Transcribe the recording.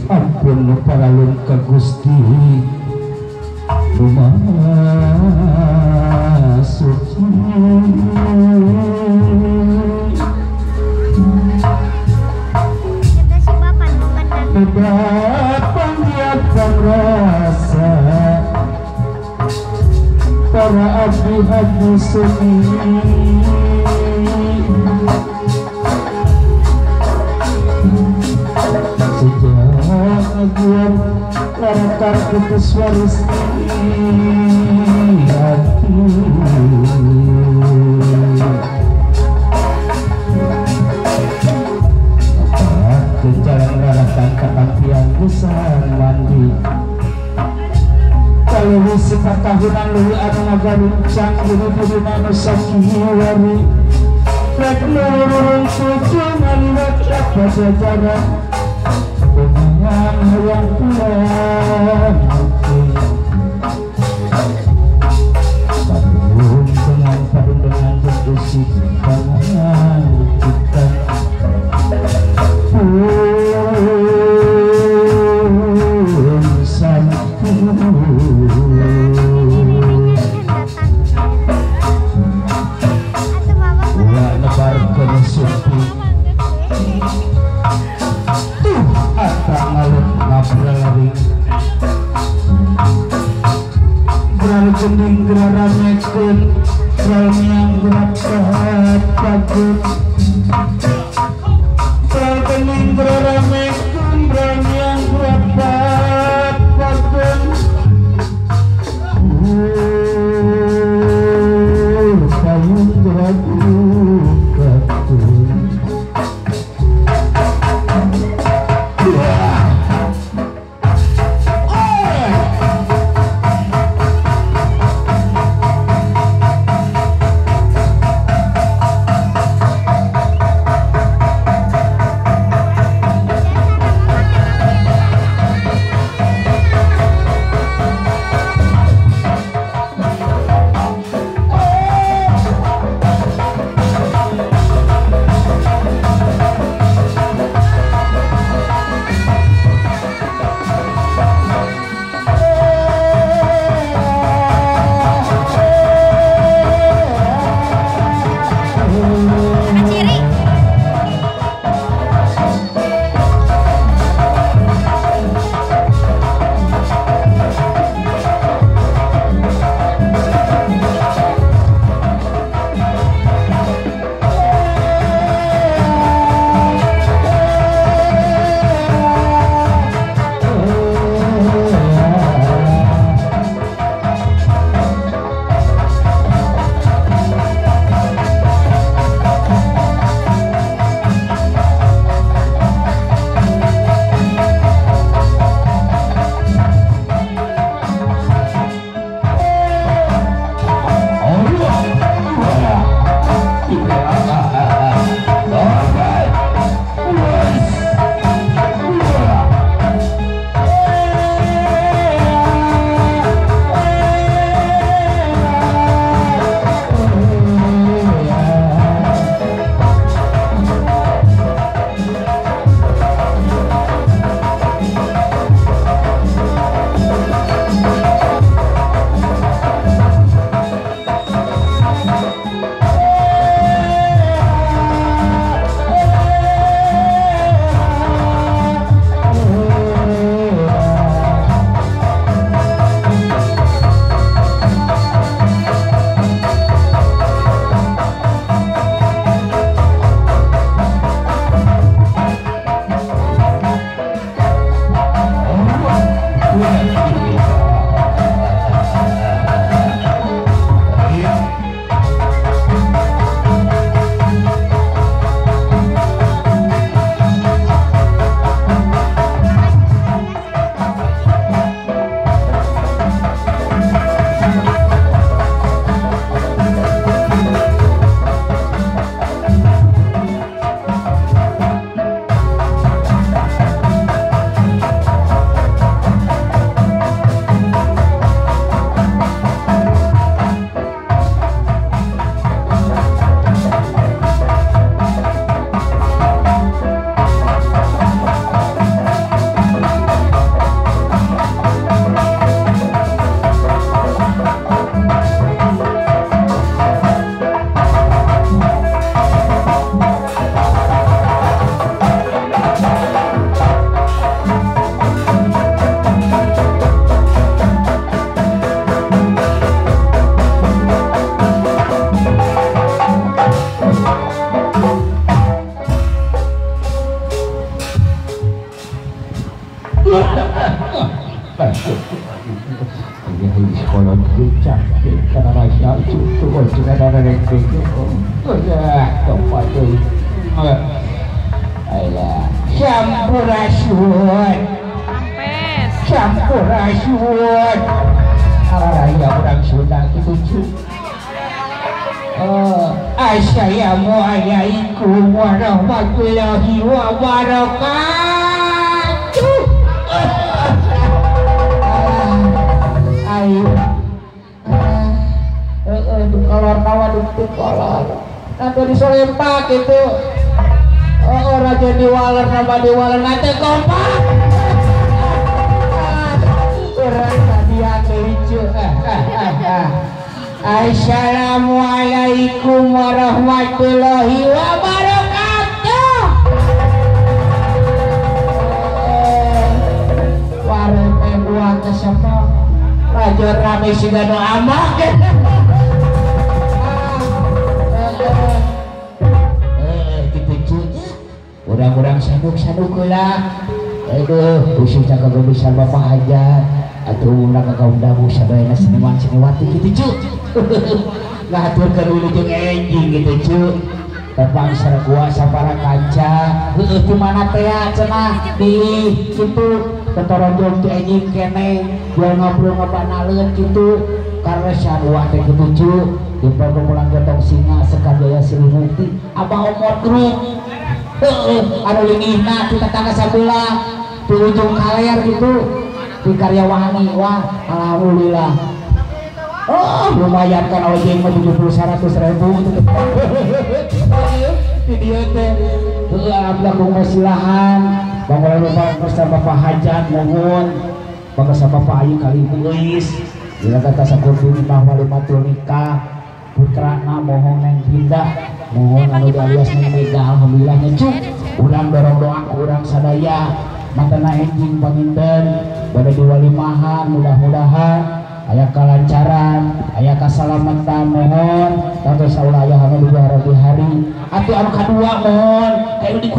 Ampun paralun ka Gusti rumah suci Bapak niatan rasa para abdi-abdi seni aguan larakar putus waris hati apa kejalan rarakan kakampian busan mandi kalau wisik tahunan lulu anu ngagaruncang buru-buru nano sakiwari lek nurun suci ngaliwat apa jajaran dengan yang pulang padun dengan berdusik pangan kita pun santun ulah nebar kesupi ngabralari gerar gending gerar ramekeun gerar miang gerak sehat bagus gerar gending gerar ramekeun gerar miang gerak sehat bagus payung gerak bagus Ini sekolah gereja karena rasa itu sudah ada rekreasi. Tempat itu. Ayolah, sampurasun. Sampurasun. Ya orang Sunda gitu cuy. Assalamualaikum warahmatullahi wabarakatuh. Ayo, kolor kawan itu kolor. Nanti diselempak itu. Raja diwaler nama diwaler nanti kompak. Orang tadi aku lucu. Assalamualaikum warahmatullahi wabarakatuh. Warung buah kesempatan Raja rame siga no amak. Orang-orang saduk-saduk lah. Aduh, khususnya kagak besar bapak hajat atau orang kagak undamu sadayana seniman-seniwati gitu cu. Ngaturkan ulu jeung enjing gitu cu. Tepang saragua sapara kaca. Di mana teh cenah di kitu ketorojong ti enjing keneh jual ngobrol ngabanaleun kitu karena sarua teh kitu cu. Di perkumpulan gotong singa sekadaya Srimuti Abah Omot Group. Anu lingihna di tetangga sabelah di ujung kaler gitu di Karyawani. Wah alhamdulillah. Oh lumayan kan ojeng mah 70-100 ribu video teh. Alhamdulillah kung silahan bangunan lupa bersama Bapak Hajat mohon bersama Bapak Ayu Kalibu Eis bila kata sakurdi bahwa limatul nikah putrana mohon neng Dinda mohon anu alias neng Mega alhamdulillah nyecuk urang dorong doa urang sadaya matana enjing paminten pada diwalimahan mudah-mudahan aya kalancaran aya kasalamatan mohon tantos saula aya anu di hari atuh anu kadua mohon kayak di